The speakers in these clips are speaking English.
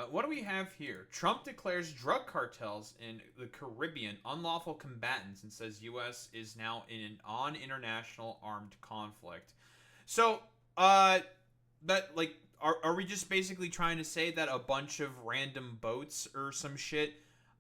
What do we have here? Trump declares drug cartels in the Caribbean unlawful combatants and says U.S. is now on international armed conflict. So, that like, are we just basically trying to say that a bunch of random boats or some shit,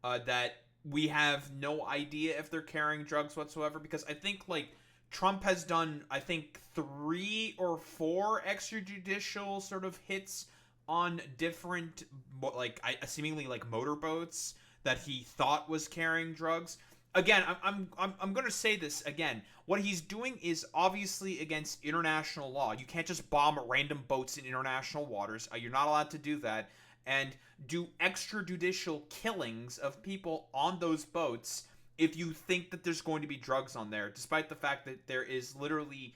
that we have no idea if they're carrying drugs whatsoever? Because I think like Trump has done, I think, 3 or 4 extrajudicial sort of hits on different, like, seemingly like motorboats that he thought was carrying drugs. Again, I'm going to say this again. What he's doing is obviously against international law. You can't just bomb random boats in international waters. You're not allowed to do that and do extrajudicial killings of people on those boats if you think that there's going to be drugs on there, despite the fact that there is literally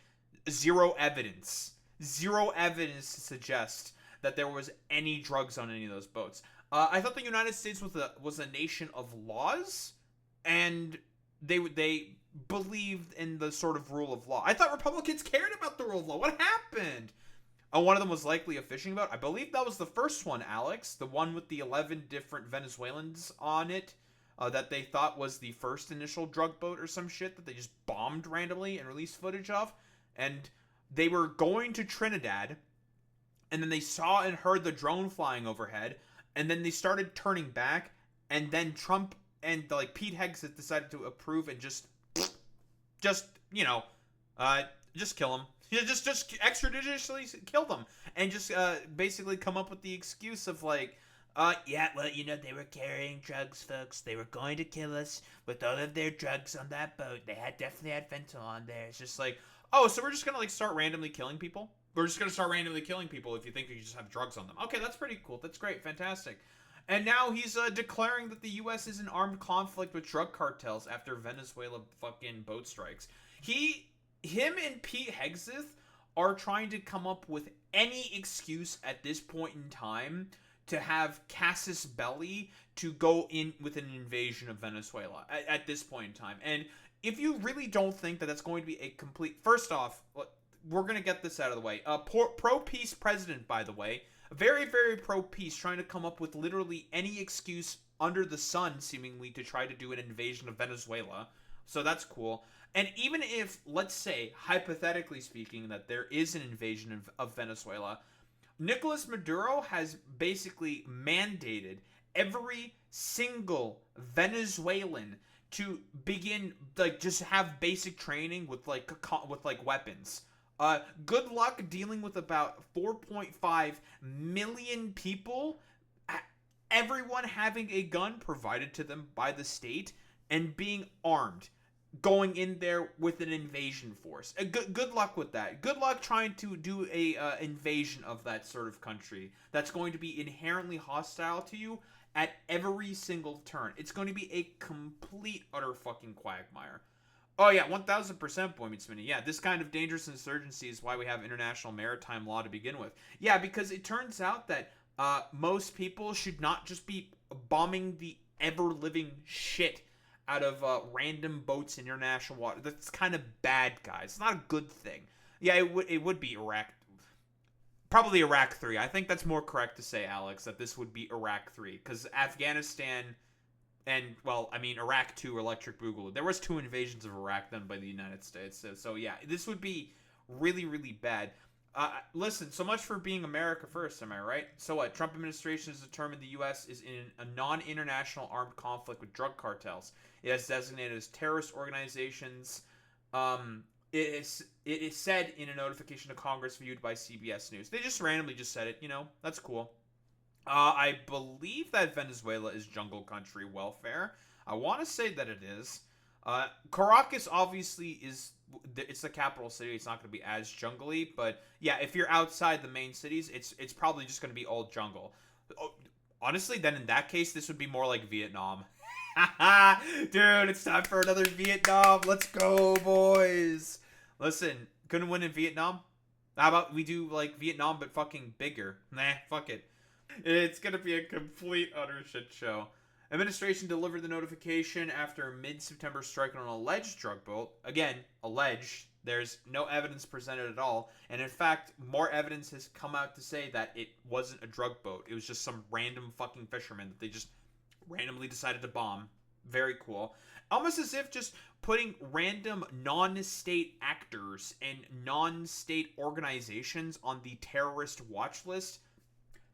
zero evidence to suggest that there was any drugs on any of those boats. I thought the United States was a nation of laws, and they believed in the sort of rule of law. I thought Republicans cared about the rule of law. What happened? One of them was likely a fishing boat. I believe that was the first one, Alex. The one with the 11 different Venezuelans on it, that they thought was the first initial drug boat or some shit that they just bombed randomly and released footage of. And they were going to Trinidad, and then they saw and heard the drone flying overhead, and then they started turning back, and then Trump and like Pete Hegseth decided to approve and just you know, just kill him. Just extrajudicially kill them, and just basically come up with the excuse of like, yeah, well, you know, they were carrying drugs, folks. They were going to kill us with all of their drugs on that boat. They definitely had fentanyl on there. It's just like, oh, so we're just gonna like start randomly killing people? We're just gonna start randomly killing people if you think you just have drugs on them. Okay, that's pretty cool. That's great, fantastic. And now he's declaring that the U.S. is in armed conflict with drug cartels after Venezuela fucking boat strikes. Him and Pete Hegseth are trying to come up with any excuse at this point in time to have casus belli to go in with an invasion of Venezuela at this point in time. And if you really don't think that that's going to be a complete... First off, we're going to get this out of the way. Pro-peace president, by the way. Very, very pro-peace, trying to come up with literally any excuse under the sun, seemingly, to try to do an invasion of Venezuela. So that's cool. And even if, let's say, hypothetically speaking, that there is an invasion of Venezuela, Nicolas Maduro has basically mandated every single Venezuelan to begin, like, just have basic training with weapons. Good luck dealing with about 4.5 million people, everyone having a gun provided to them by the state and being armed, going in there with an invasion force. Good luck with that. Good luck trying to do a invasion of that sort of country that's going to be inherently hostile to you at every single turn. It's going to be a complete, utter fucking quagmire. Oh yeah, 1000%, Boy Meets Minnie. Yeah, this kind of dangerous insurgency is why we have international maritime law to begin with. Yeah, because it turns out that most people should not just be bombing the ever-living shit out of random boats in international water. That's kind of bad, guys. It's not a good thing. Yeah, it would be Iraq. Probably Iraq 3. I think that's more correct to say, Alex, that this would be Iraq 3. Because Afghanistan and, well, I mean, Iraq 2, Electric Boogaloo. There was 2 invasions of Iraq done by the United States. So yeah, this would be really, really bad. Listen, so much for being America first, am I right? So what? Trump administration has determined the U.S. is in a non-international armed conflict with drug cartels. It has designated as terrorist organizations. It is said in a notification to Congress viewed by CBS News. They just randomly just said it. You know, that's cool. I believe that Venezuela is jungle country welfare. I want to say that it is. Caracas obviously it's the capital city. It's not going to be as jungly, but yeah, if you're outside the main cities, it's probably just going to be all jungle. Honestly, then in that case, this would be more like Vietnam. Dude, it's time for another Vietnam. Let's go, boys. Listen, couldn't win in Vietnam? How about we do like Vietnam but fucking bigger? Nah, fuck it. It's gonna be a complete utter shit show. Administration delivered the notification after a mid-September strike on an alleged drug boat. Again, alleged. There's no evidence presented at all. And in fact, more evidence has come out to say that it wasn't a drug boat. It was just some random fucking fishermen that they just randomly decided to bomb. Very cool. Almost as if just putting random non-state actors and non-state organizations on the terrorist watch list,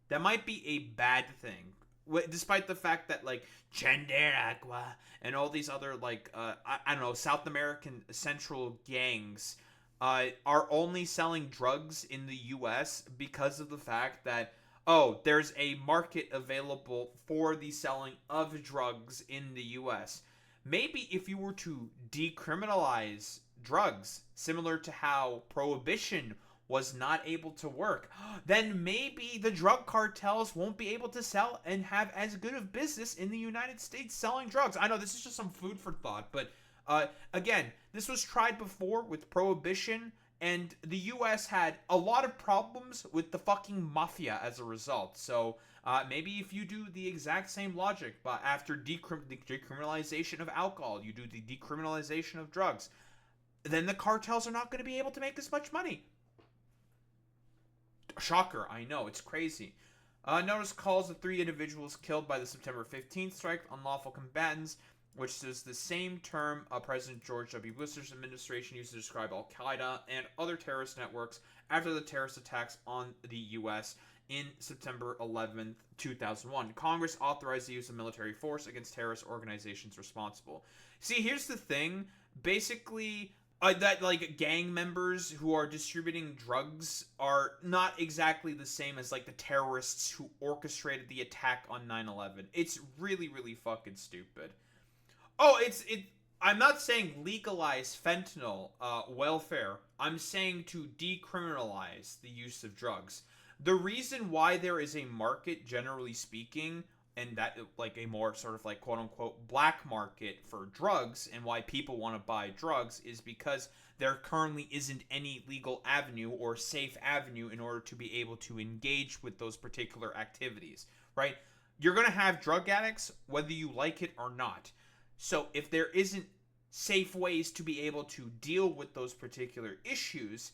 that might be a bad thing. Despite the fact that, like, Chanderagua and all these other, like, I don't know, South American central gangs are only selling drugs in the U.S. because of the fact that, oh, there's a market available for the selling of drugs in the U.S. Maybe if you were to decriminalize drugs, similar to how Prohibition was not able to work, then maybe the drug cartels won't be able to sell and have as good of business in the United States selling drugs. I know this is just some food for thought, but again, this was tried before with Prohibition, and the U.S. had a lot of problems with the fucking mafia as a result. So maybe if you do the exact same logic, but after the decriminalization of alcohol, you do the decriminalization of drugs, then the cartels are not going to be able to make as much money. Shocker, I know, it's crazy. Notice calls the 3 individuals killed by the September 15th strike unlawful combatants, which is the same term President George W. Bush's administration used to describe Al-Qaeda and other terrorist networks after the terrorist attacks on the U.S. in September 11th, 2001. Congress authorized the use of military force against terrorist organizations responsible. See, here's the thing. Basically, that, like, gang members who are distributing drugs are not exactly the same as, like, the terrorists who orchestrated the attack on 9/11. It's really, really fucking stupid. Oh, I'm not saying legalize fentanyl welfare. I'm saying to decriminalize the use of drugs. The reason why there is a market, generally speaking, and that, like, a more sort of, like, quote-unquote black market for drugs, and why people want to buy drugs, is because there currently isn't any legal avenue or safe avenue in order to be able to engage with those particular activities, right? You're going to have drug addicts whether you like it or not. So if there isn't safe ways to be able to deal with those particular issues,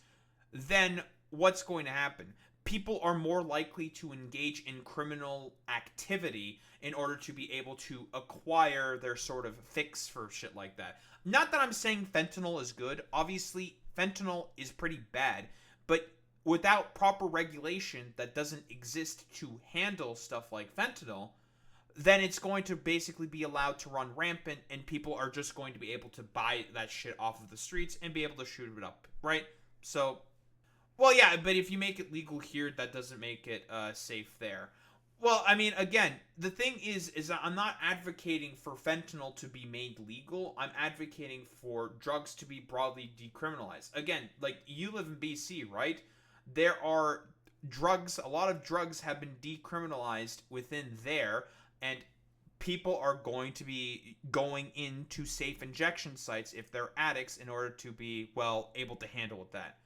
then what's going to happen? People are more likely to engage in criminal activity in order to be able to acquire their sort of fix for shit like that. Not that I'm saying fentanyl is good. Obviously, fentanyl is pretty bad. But without proper regulation that doesn't exist to handle stuff like fentanyl, then it's going to basically be allowed to run rampant, and people are just going to be able to buy that shit off of the streets and be able to shoot it up, right? So, well, yeah, but if you make it legal here, that doesn't make it safe there. Well, I mean, again, the thing is that I'm not advocating for fentanyl to be made legal. I'm advocating for drugs to be broadly decriminalized. Again, like, you live in BC, right? There are drugs, a lot of drugs have been decriminalized within there, and people are going to be going into safe injection sites if they're addicts in order to be, well, able to handle with that.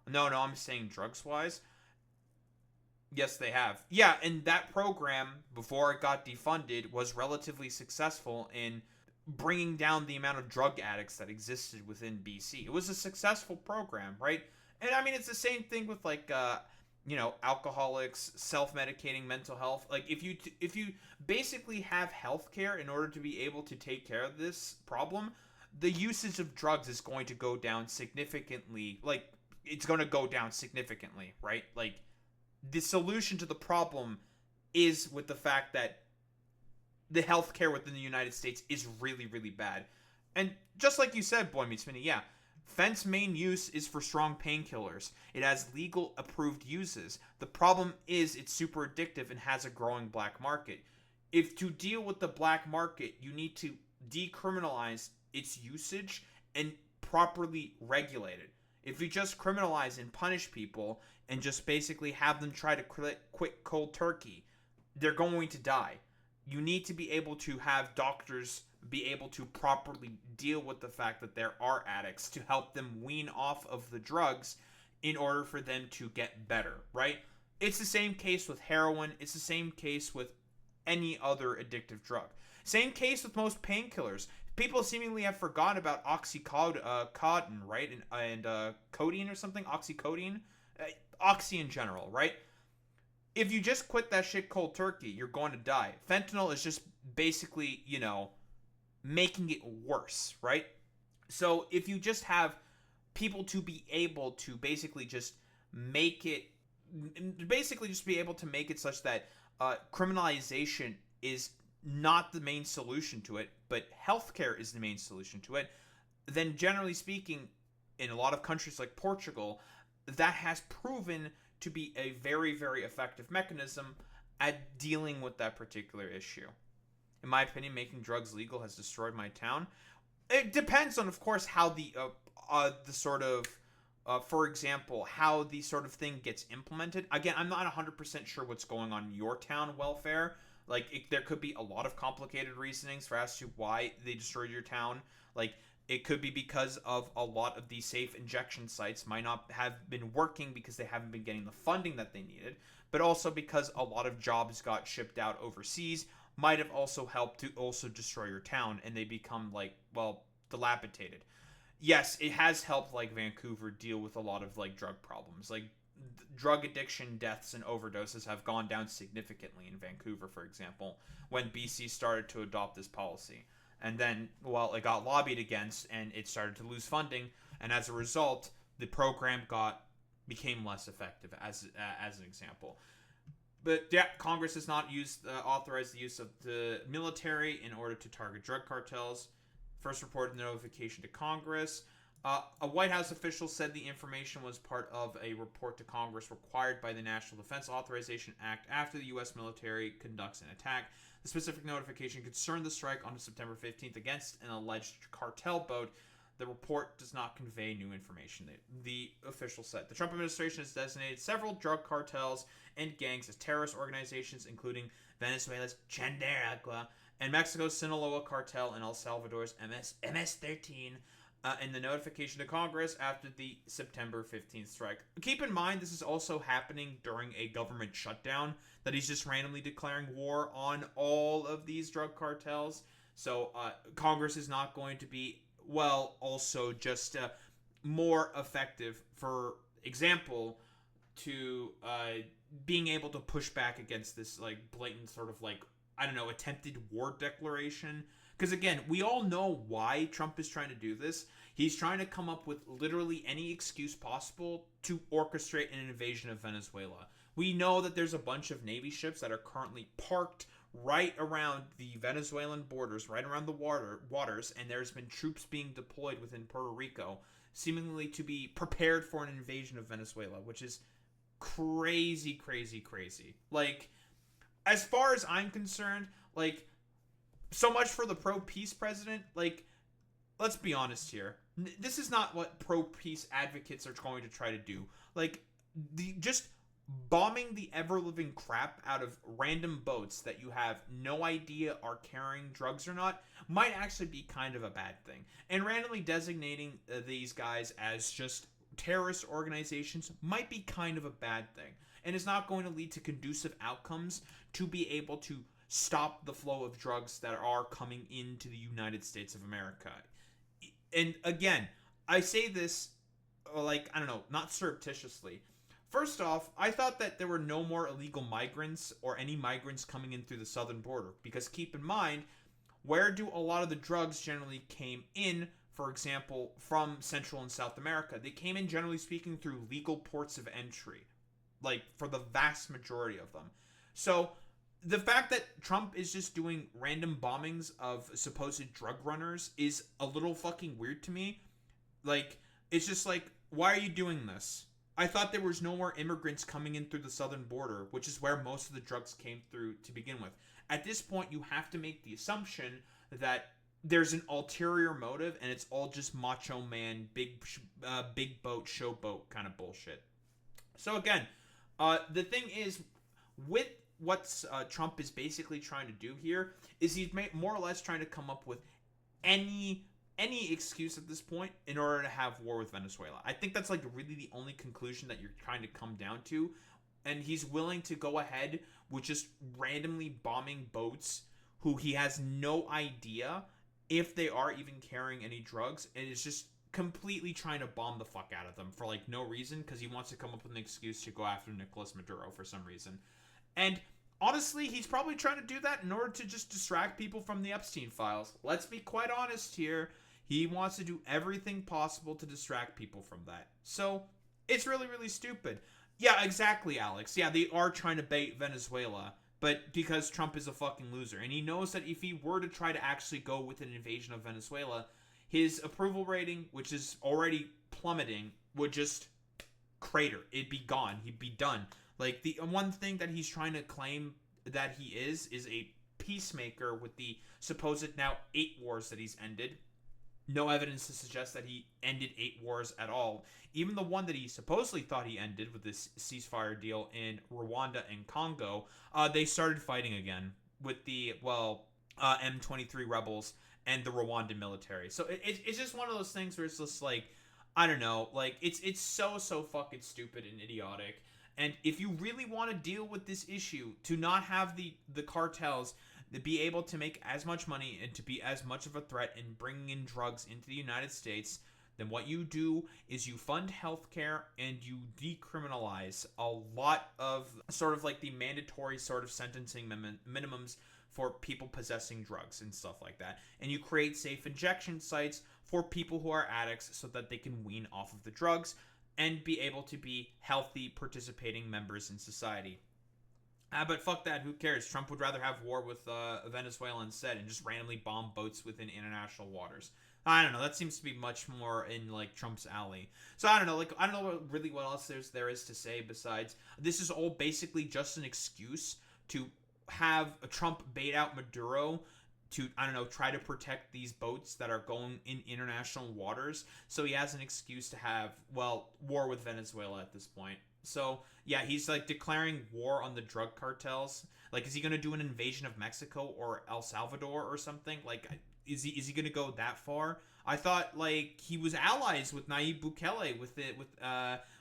No, I'm saying drugs-wise. Yes, they have. Yeah, and that program, before it got defunded, was relatively successful in bringing down the amount of drug addicts that existed within BC. It was a successful program, right? And I mean, it's the same thing with, like, alcoholics, self-medicating, mental health. Like, if you basically have healthcare in order to be able to take care of this problem, the usage of drugs is going to go down significantly. Like, it's going to go down significantly, right? Like, the solution to the problem is with the fact that the healthcare within the United States is really, really bad. And just like you said, Boy Meets Minnie, yeah, Fent's main use is for strong painkillers. It has legal approved uses. The problem is it's super addictive and has a growing black market. If to deal with the black market, you need to decriminalize its usage and properly regulate it. If you just criminalize and punish people and just basically have them try to quit cold turkey, they're going to die. You need to be able to have doctors be able to properly deal with the fact that there are addicts to help them wean off of the drugs in order for them to get better, right? It's the same case with heroin. It's the same case with any other addictive drug. Same case with most painkillers. People seemingly have forgotten about oxycodone, right? And codeine or something, oxycodone, oxy in general, right? If you just quit that shit cold turkey, you're going to die. Fentanyl is just basically, making it worse, right? So if you just have people to be able to basically just make it, basically just be able to make it such that criminalization is not the main solution to it, but healthcare is the main solution to it, then generally speaking, in a lot of countries like Portugal, that has proven to be a very, very effective mechanism at dealing with that particular issue. In my opinion, making drugs legal has destroyed my town. It depends on, of course, how the sort of, for example, how the sort of thing gets implemented. Again, I'm not 100% sure what's going on in your town welfare. Like, there could be a lot of complicated reasonings for as to why they destroyed your town. Like, it could be because of a lot of these safe injection sites might not have been working because they haven't been getting the funding that they needed, but also because a lot of jobs got shipped out overseas might have also helped to also destroy your town, and they become, like, well, dilapidated. Yes, it has helped, like, Vancouver deal with a lot of, like, drug problems. Like, drug addiction deaths and overdoses have gone down significantly in Vancouver, for example, when BC started to adopt this policy. And then, well, it got lobbied against, and it started to lose funding, and as a result, the program became less effective, as an example. But yeah, Congress has not authorized the use of the military in order to target drug cartels. First reported notification to Congress. A White House official said the information was part of a report to Congress required by the National Defense Authorization Act after the U.S. military conducts an attack. The specific notification concerned the strike on September 15th against an alleged cartel boat. The report does not convey new information, the official said. The Trump administration has designated several drug cartels and gangs as terrorist organizations, including Venezuela's Chandaragua and Mexico's Sinaloa cartel and El Salvador's MS-13 in the notification to Congress after the September 15th strike. Keep in mind, this is also happening during a government shutdown, that he's just randomly declaring war on all of these drug cartels. So Congress is not going to be, well, also just more effective, for example, to being able to push back against this, like, blatant sort of, like, I don't know, attempted war declaration. Because, again, we all know why Trump is trying to do this. He's trying to come up with literally any excuse possible to orchestrate an invasion of Venezuela. We know that there's a bunch of Navy ships that are currently parked right around the Venezuelan borders, right around the waters, and there's been troops being deployed within Puerto Rico, seemingly to be prepared for an invasion of Venezuela, which is crazy, crazy, crazy. Like, as far as I'm concerned, like, so much for the pro-peace president. Like, let's be honest here. This is not what pro-peace advocates are going to try to do. Like, just bombing the ever-living crap out of random boats that you have no idea are carrying drugs or not might actually be kind of a bad thing. And randomly designating these guys as just terrorist organizations might be kind of a bad thing. And is not going to lead to conducive outcomes to be able to stop the flow of drugs that are coming into the United States of America. And again, I say this, like, I don't know, not surreptitiously. First off, I thought that there were no more illegal migrants or any migrants coming in through the southern border. Because keep in mind, where do a lot of the drugs generally came in, for example, from Central and South America? They came in, generally speaking, through legal ports of entry. Like, for the vast majority of them. So, the fact that Trump is just doing random bombings of supposed drug runners is a little fucking weird to me. Like, it's just like, why are you doing this? I thought there was no more immigrants coming in through the southern border, which is where most of the drugs came through to begin with. At this point, you have to make the assumption that there's an ulterior motive, and it's all just macho man, big boat, showboat kind of bullshit. So again, the thing is, with what Trump is basically trying to do here, is he's more or less trying to come up with any excuse at this point in order to have war with Venezuela. I think that's, like, really the only conclusion that you're trying to come down to. And he's willing to go ahead with just randomly bombing boats who he has no idea if they are even carrying any drugs, and is just completely trying to bomb the fuck out of them for like no reason, because he wants to come up with an excuse to go after Nicolas Maduro for some reason. And honestly, he's probably trying to do that in order to just distract people from the Epstein files. Let's be quite honest here. He wants to do everything possible to distract people from that. So, it's really, really stupid. Yeah, exactly, Alex. Yeah, they are trying to bait Venezuela, but because Trump is a fucking loser. And he knows that if he were to try to actually go with an invasion of Venezuela, his approval rating, which is already plummeting, would just crater. It'd be gone. He'd be done. Like, the one thing that he's trying to claim that he is a peacemaker with the supposed now 8 wars that he's ended. No evidence to suggest that he ended 8 wars at all. Even the one that he supposedly thought he ended with this ceasefire deal in Rwanda and Congo, they started fighting again with the, M23 rebels and the Rwandan military. So it's just one of those things where it's just like, I don't know, like, it's so fucking stupid and idiotic. And if you really want to deal with this issue, to not have the cartels to be able to make as much money and to be as much of a threat in bringing in drugs into the United States, then what you do is you fund healthcare and you decriminalize a lot of sort of like the mandatory sort of sentencing minimums for people possessing drugs and stuff like that. And you create safe injection sites for people who are addicts so that they can wean off of the drugs and be able to be healthy, participating members in society. But fuck that, who cares? Trump would rather have war with Venezuela instead and just randomly bomb boats within international waters. I don't know, that seems to be much more in, like, Trump's alley. So I don't know, I don't know what else there is to say besides, this is all basically just an excuse to have Trump bait out Maduro to, I don't know, try to protect these boats that are going in international waters. So he has an excuse to have, war with Venezuela at this point. So, yeah, he's, like, declaring war on the drug cartels. Like, is he going to do an invasion of Mexico or El Salvador or something? Like, is he going to go that far? I thought, like, he was allies with Nayib Bukele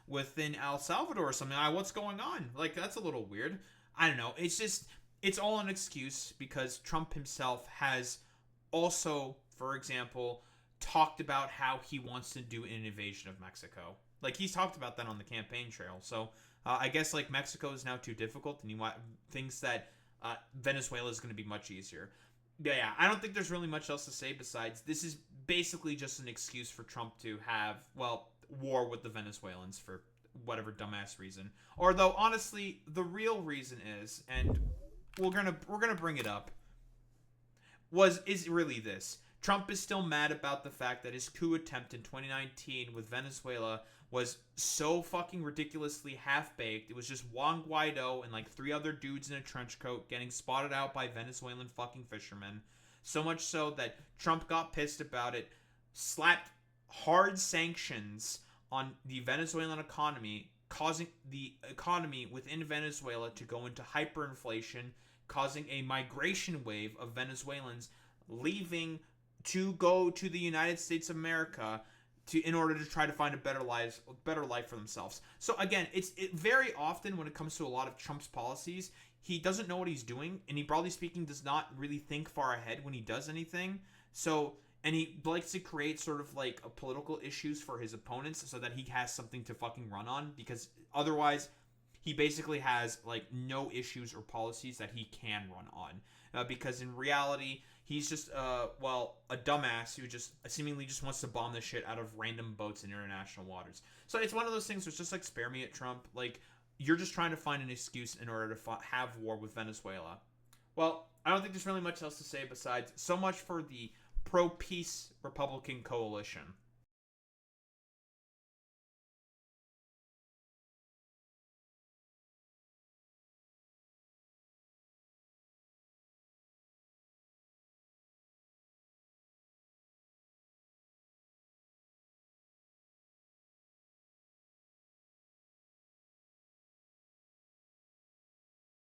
within El Salvador or something. What's going on? Like, that's a little weird. I don't know. It's all an excuse because Trump himself has also, for example, talked about how he wants to do an invasion of Mexico. Like, he's talked about that on the campaign trail. So, I guess, like, Mexico is now too difficult, and he thinks that Venezuela is going to be much easier. Yeah, I don't think there's really much else to say besides this is basically just an excuse for Trump to have, war with the Venezuelans for whatever dumbass reason. Or, though, honestly, the real reason is, and we're gonna bring it up, is really this. Trump is still mad about the fact that his coup attempt in 2019 with Venezuela was so fucking ridiculously half-baked. It was just Juan Guaido and like 3 other dudes in a trench coat getting spotted out by Venezuelan fucking fishermen. So much so that Trump got pissed about it, slapped hard sanctions on the Venezuelan economy, causing the economy within Venezuela to go into hyperinflation, causing a migration wave of Venezuelans leaving to go to the United States of America in order to try to find a better life for themselves. So again, it's very often when it comes to a lot of Trump's policies, he doesn't know what he's doing, and he, broadly speaking, does not really think far ahead when he does anything. So, and he likes to create sort of like political issues for his opponents so that he has something to fucking run on, because otherwise he basically has like no issues or policies that he can run on. Because in reality, he's just, a dumbass who just seemingly just wants to bomb the shit out of random boats in international waters. So it's one of those things where it's just like, spare me at Trump. Like, you're just trying to find an excuse in order to have war with Venezuela. Well, I don't think there's really much else to say besides so much for the pro-peace Republican coalition.